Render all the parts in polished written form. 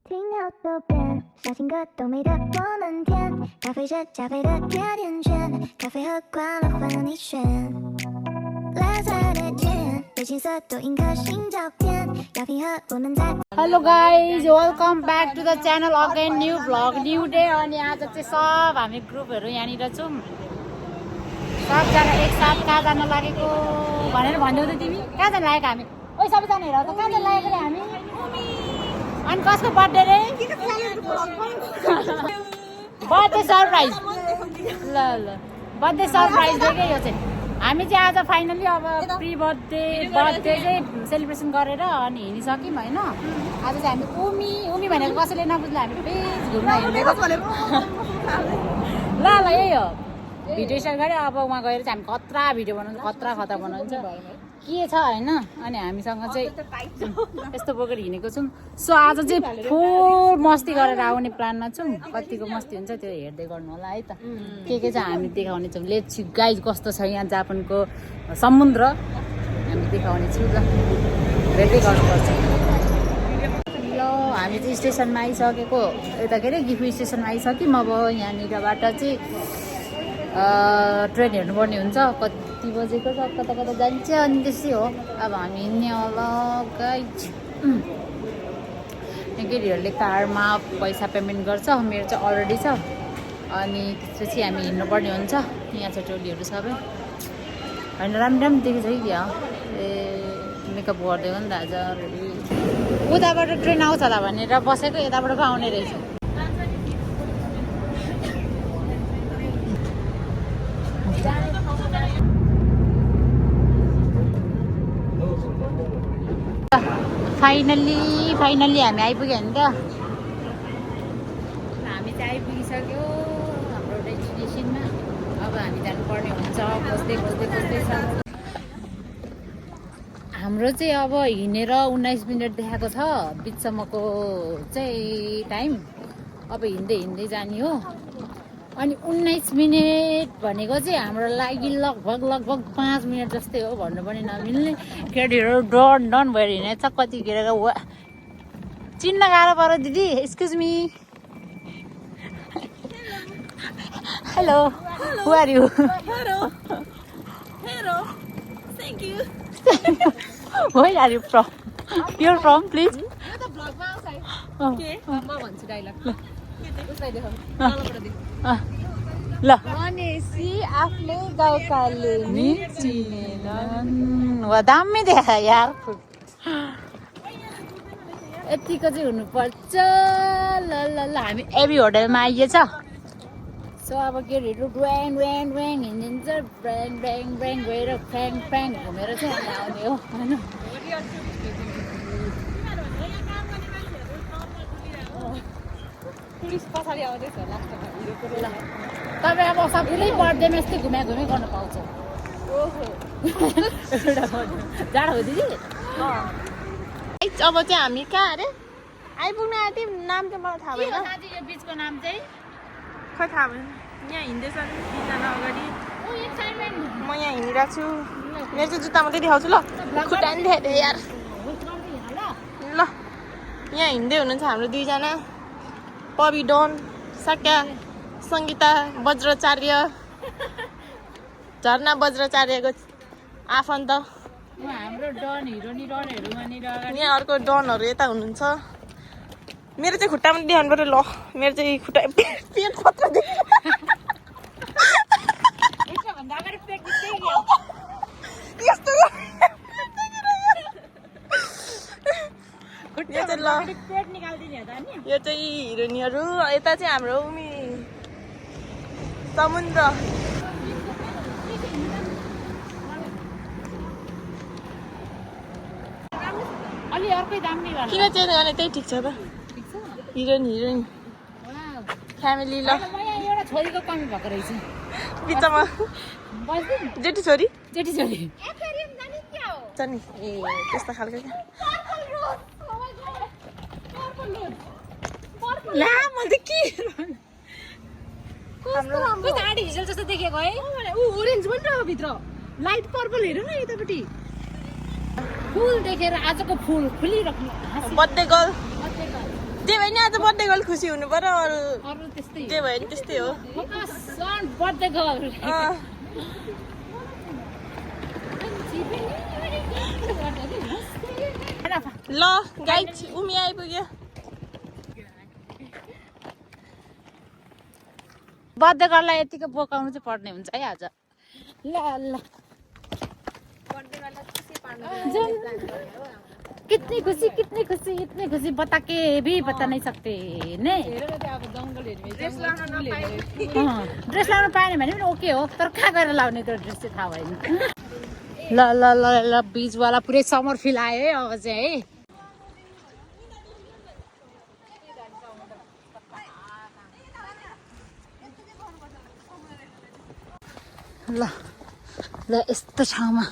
听好多遍，小情歌都美的我们甜，咖啡是加菲的甜甜圈，咖啡和快乐换你选。Let's have it again，对青涩多印颗心照片，要拼和我们在。Hello guys, welcome back to the channel again, new vlog, new day. अनि आज चाहिँ सब हामी ग्रुपहरू यहाँनिर छौँ सबजना एकसाथ कहाँ जान लागेको भनेर भन्यौ त तिमी कहाँ जान लागेको हामी ओइ सबैजना हेर त कहाँ जान लागेको रे हामी अनि कसको बर्थडे रे बर्थडे सरप्राइज ल ल बर्थडे सरप्राइज हो के यो चाहिँ हामी चाहिँ आज फाइनली अब प्री बर्थडे चाहिँ सेलिब्रेसन गरेर अनि हिँडिसक्यौँ होइन आज चाहिँ हामी उमी भनेको कसैले नबुझ्दा हामी फेरि घुम्न हिँडेको ल ल यही हो भिडियो स्टार्ट गरेँ अब उहाँ गएर चाहिँ हामी खतरा भिडियो बनाउँछ खतरा बनाउँछ के छ होइन अनि हामीसँग चाहिँ यस्तो बोकेर हिँडेको छौँ सो आज चाहिँ फुल मस्ती गरेर आउने प्लानमा छौँ कतिको मस्ती हुन्छ त्यो हेर्दै गर्नु होला है त के छ हामी देखाउने छौँ लेट्स सी गाइज कस्तो छ यहाँ जापानको समुद्र हामी देखाउने छौँ ल हेर्दै गर्नुपर्छ ल हामी चाहिँ स्टेसनमा आइसकेको यता के अरे गिफु स्टेसनमा आइसक्यौँ अब यहाँनिरबाट चाहिँ ट्रेन हेर्नुपर्ने हुन्छ कति बजेको छ कता कता जान्छ अनि त्यसै हो अब हामी हिँड्ने होला गाइज केटीहरूले कारमा पैसा पेमेन्ट गर्छ मेरो चाहिँ अलरेडी छ अनि त्यसपछि हामी हिँड्नुपर्ने हुन्छ यहाँ छ टोलीहरू सबै होइन राम्रो देखेको छ कि क्या ए मेकअप गरिदिएको नि त आज अलरेडी उताबाट ट्रेन आउँछ होला भनेर बसेको यताबाट पो आउने रहेछ फाइनल्ली हामी आइपुग्यो नि त हामी चाहिँ आइपुगिसक्यो हाम्रो डेस्टिनेसनमा अब हामी जानुपर्ने हुन्छ बस्दै छ हाम्रो चाहिँ अब हिँडेर 19 मिनट देखाएको छ बिचसम्मको चाहिँ टाइम अब हिँड्दै जाने हो अनि 19 मिनट भनेको चाहिँ हाम्रो लागि लगभग 5 मिनट जस्तै हो भन्नु पनि नमिल्ने केटीहरू डन भएर हिँडेछ कतिखेर चिन्न गाह्रो पर्यो दिदी excuse me hello who are you Hello. Thank you. Where are you from? You're from, please? के म भन्छु डायलग उसलाई देखाउ ल भनेसी आफ्नै गाउँकाले नि चिनेनन् वा दामी देखा यार यतिको चाहिँ हुनुपर्छ ल हामी एबी होटलमा आइएछ सो अब केटीहरू ड्वाङ हिँडिन्छ ब्याङ गएर फ्याङ घुमेर चाहिँ हामी आउने हो होइन पछाडि आउँदैछ तपाईँ अब सबैले बर्थडेमा यस्तै घुमी गर्न पाउँछ जाडो हो दिदी अब चाहिँ हामी कहाँ अरे आइपुग्न आँट्यौँ नाम चाहिँ मलाई थाहा भएन यो बिचको नाम चाहिँ खै थाहा भएन यहाँ हिँड्दैछन् तिनजना अगाडि म यहाँ हिँडिरहेको छु मेरो चाहिँ जुत्ता मात्रै देखाउँछु ल खुट्टा नि देखाइदिएँ यार ल यहाँ हिँड्दै हुनुहुन्छ हाम्रो दुईजना पबी डोन साक्या सङ्गीता वज्राचार्य झरना वज्राचार्यको आफन्त हाम्रो डन हिरोनीहरू यहाँ अर्को डनहरू यता हुनुहुन्छ मेरो चाहिँ खुट्टामा देखाउनु पर्यो ल मेरो चाहिँ खुट्टा पेट कत्रो यस्तो यो चाहिँ हिरोनीहरू यता चाहिँ हाम्रो उमी समुद्र अलि अर्कै दामी गर्नु किन चेन्ज गर्ने त्यही ठिक छ त हिरोइन फ्यामिली ल म यहाँ एउटा छोरीको कमी भएको रहेछ बिचमा जेठी छोरी छ नि ए त्यस्तो खालको क्या ला मैले के हाम्रो गाडी हिजल जस्तो देखेको है ऊ ओरेन्ज पनि रहेको भित्र लाइट पर्पल हेरौँ न यतापट्टि फुल देखेर आजको फुल खुलिराख्नु बर्थडे गर्ल जे भयो नि आज बर्थडे गर्ल खुसी हुनु पर्यो अरू अरू त्यस्तै जे भयो नि त्यस्तै हो बर्थडे गर्ल ल गाइड उमी आइपुग्यो बर्थडे गर्ललाई यतिको बोकाउनु चाहिँ पर्ने हुन्छ है आज ल ल कितनी खुशी इतनी खुशी बता के भी बता नहीं सकते ने ड्रेस लाउन पाएन भने पनि ओके हो तर कहाँ गएर लाउने त्यो ड्रेस चाहिँ थाहा भएन ल ल ल ल बीचवाला पुरै समर फिल आयो है अब चाहिँ है ल ल यस्तो ठाउँमा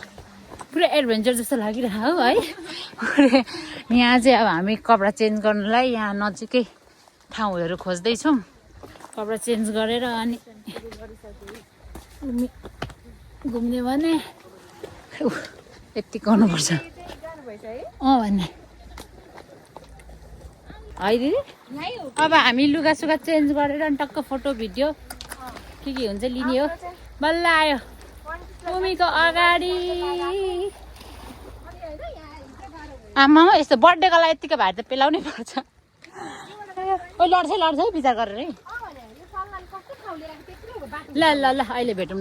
पुरै एडभेन्चर जस्तो लागिरहेको हो है यहाँ चाहिँ अब हामी कपडा चेन्ज गर्नलाई यहाँ नजिकै ठाउँहरू खोज्दैछौँ कपडा चेन्ज गरेर अनि घुम्ने भने यति गर्नुपर्छ भन्ने है दिदी अब हामी लुगासुगा चेन्ज गरेर अनि टक्क फोटो भिडियो के हुन्छ लिने हो बल्ल आयो उमीको अगाडि आमा यस्तो बर्थडेको लागि यतिको भाइ त पेलाउनै पर्छ ओ लड्छ है विचार गरेर है ल ल ल अहिले भेटौँ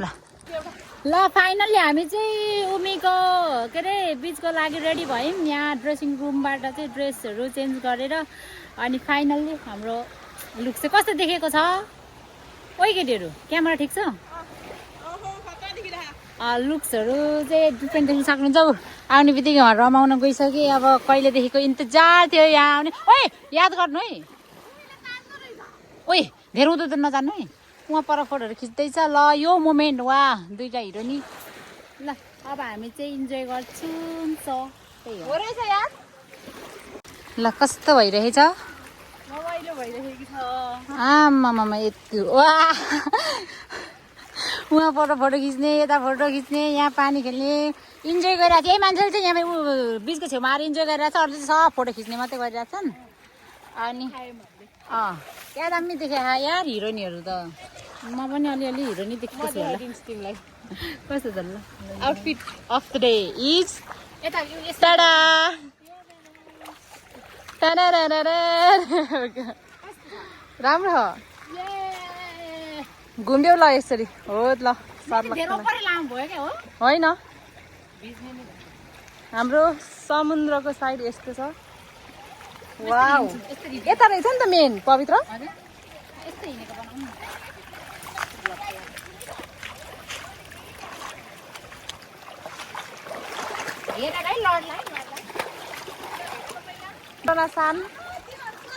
ल फाइनल्ली हामी चाहिँ उमीको के अरे बिचको लागि रेडी भयौँ यहाँ ड्रेसिङ रुमबाट चाहिँ ड्रेसहरू चेन्ज गरेर अनि फाइनल्ली हाम्रो लुक चाहिँ कस्तो देखेको छ ओइ केटीहरू क्यामेरा ठिक छ लुक्सहरू चाहिँ डिफ्रेन्ट देख्न सक्नुहुन्छ आउने बित्तिकै उहाँ रमाउन गइसकेँ अब कहिलेदेखिको इन्तजार थियो यहाँ आउने ओइ याद गर्नु है ओइ धेरै उँधो त नजानु है उहाँ पर फोटोहरू खिच्दैछ ल यो मोमेन्ट वा दुईटा हिरोनी ल अब हामी चाहिँ इन्जोय गर्छौँ त्यही हो ल कस्तो भइरहेछ आमामा यति वा उहाँ पर फोटो खिच्ने यता फोटो खिच्ने यहाँ पानी खेल्ने इन्जोय गरिरहेको थियो यही मान्छेले चाहिँ यहाँ बिचको छेउमा आएर इन्जोय गरिरहेको छ अरू चाहिँ सब फोटो खिच्ने मात्रै गरिरहेको छन् अनि क्या दामी देखे यार हिरोइनहरू त म पनि अलिअलि हिरोइनी देखेको छु होला कस्तो छ ल outfit of the day is टाडा राम्रो हो घुम्यौ ल यसरी हो ल होइन हाम्रो समुद्रको साइड यस्तो छ वाउ यता रहेछ नि त मेन पवित्र सान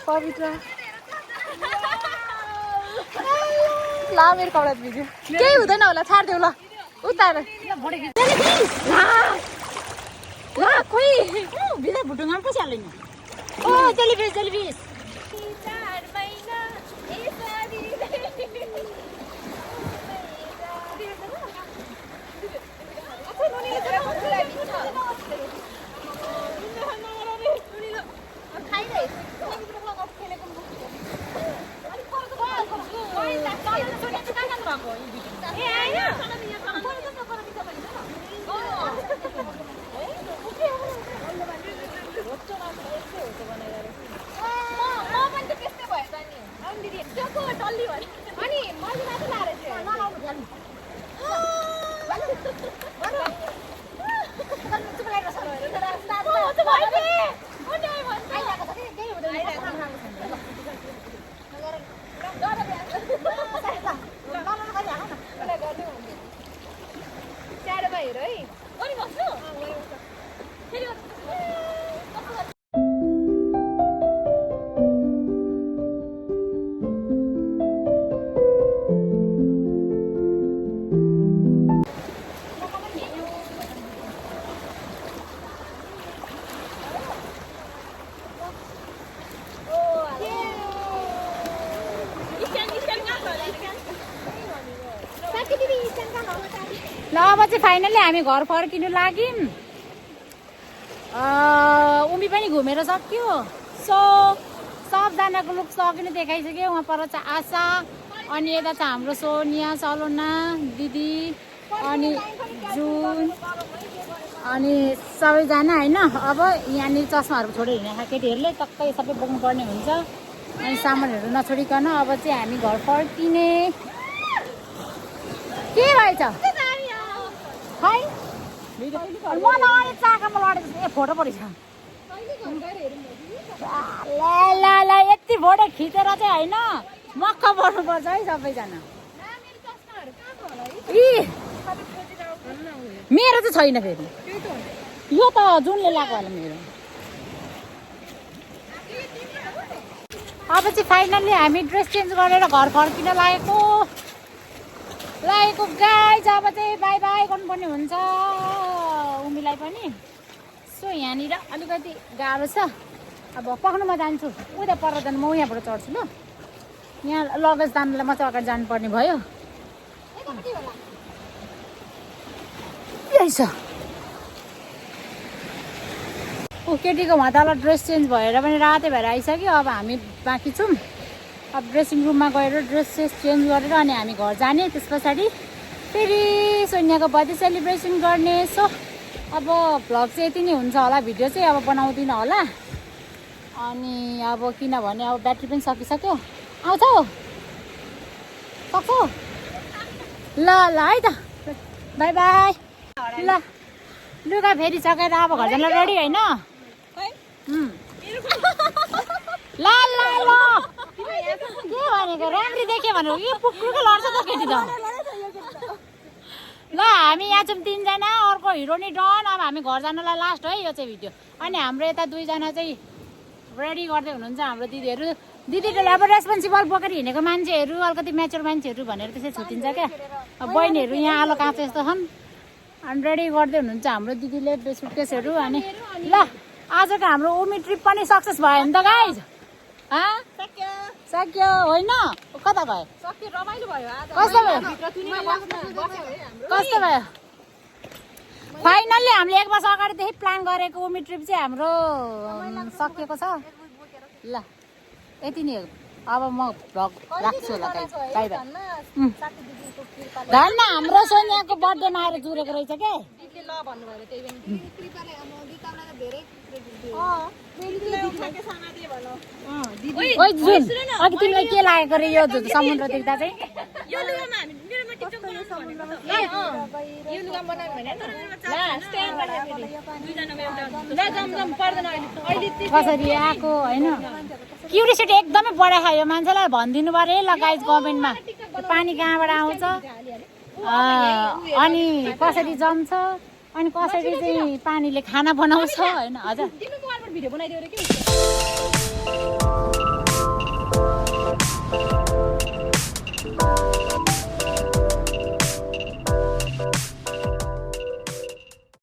पवित्र ला मेरो कपडा भिज्यो केही हुँदैन होला छाडिदेऊ ल उतार खोइ भित्र भुटुङमा पनि पसिहाल्यो नि ओ जेलिफिस ल अब चाहिँ फाइनली हामी घर फर्किनु लाग्यौँ उमी पनि घुमेर सक्यो सो सबजनाको लुक सकि नै देखाइसक्यो। उहाँ पर चाहिँ आशा, अनि यता चाहिँ हाम्रो सोनिया, सलोना दिदी, अनि जुन, अनि सबैजना होइन। अब यहाँनिर चस्माहरू छोडेर हिँडेका केटीहरूले टक्कै सबै बोक्नुपर्ने हुन्छ। अनि सामानहरू नछोडिकन अब चाहिँ हामी घर फर्किने। के भएछ खै मलाई चाकामा लडेको ए फोटो परेछ ल ल यति फोटो खिचेर चाहिँ होइन मक्क पर्नुपर्छ है सबैजना। मेरो चाहिँ छैन फेरि, यो त जुनले लगाएको होला मेरो। अब चाहिँ फाइनल्ली हामी ड्रेस चेन्ज गरेर घर फर्किन लागेको गाइज। अब चाहिँ बाई बाई गर्नुपर्ने हुन्छ उमीलाई पनि। सो यहाँनिर अलिकति गाह्रो छ। अब पक्नुमा जान्छु, उता पर जानु म यहाँबाट चढ्छु ल। यहाँ लगेज दामलाई मात्रै अगाडि जानुपर्ने भयो। यही छ केटीको मातालाई ड्रेस चेन्ज भएर पनि रातै भएर आइसक्यो। अब हामी बाँकी छौँ। अब ड्रेसिङ रुममा गएर ड्रेस चेन्ज गरेर अनि हामी घर जाने। त्यस पछाडि फेरि सोनियाको बर्थडे सेलिब्रेसन गर्ने। सो अब भ्लग चाहिँ यति नै हुन्छ होला, भिडियो चाहिँ अब बनाउँदिनँ होला। अनि अब किनभने अब ब्याट्री पनि सकिसक्यो। आउँछौ सक्छौ ल ल है त बाई बाई। ल लुगा फेरि सकेर अब घर जान रेडी होइन। ल ल ल के भनेको राम्री देख्यो भने यो पुग्नुकै लड्छ त केटी त। ल हामी यहाँ छौँ तिनजना, अर्को हिरोनी डन। अब हामी घर जानलाई लास्ट है यो चाहिँ भिडियो। अनि हाम्रो यता दुईजना चाहिँ रेडी गर्दै हुनुहुन्छ हाम्रो दिदीहरू। दिदीहरूले अब रेस्पोन्सिबल बोकेर हिँडेको मान्छेहरू, अलिकति म्याचुर मान्छेहरू भनेर त्यसै छुट्टिन्छ क्या। अब बहिनीहरू यहाँ आलो काँचो यस्तो छन्। अनि रेडी गर्दै हुनुहुन्छ हाम्रो दिदीले सुटकेसहरू। अनि ल आजको हाम्रो उमी ट्रिप पनि सक्सेस भयो नि त गाइज। सक्यो होइन कता भयो कस्तो भयो कस्तो भयो। फाइनल्ली हामीले 1 वर्ष अगाडिदेखि प्लान गरेको उमी ट्रिप चाहिँ हाम्रो सकिएको छ। ल यति नै हो। अब म भ्लग राख्छु होला गाइज, बाई बाई। धन्न हाम्रो सोनियाको बर्थडेमा आएर जुरेको रहेछ क्या। ओइ जुन अघि तिमीलाई के लागेको रे यो समुद्र देख्दा चाहिँ? कसरी आएको होइन क्युरियोसिटी एकदमै बढायो यो मान्छेलाई। भनिदिनु पऱ्यो है ल गाइज गभर्मेन्टमा पानी कहाँबाट आउँछ, अनि कसरी जम्छ, अनि कसरी चाहिँ पानीले खाना बनाउँछ होइन। हजुर भिडियो बनाइदियो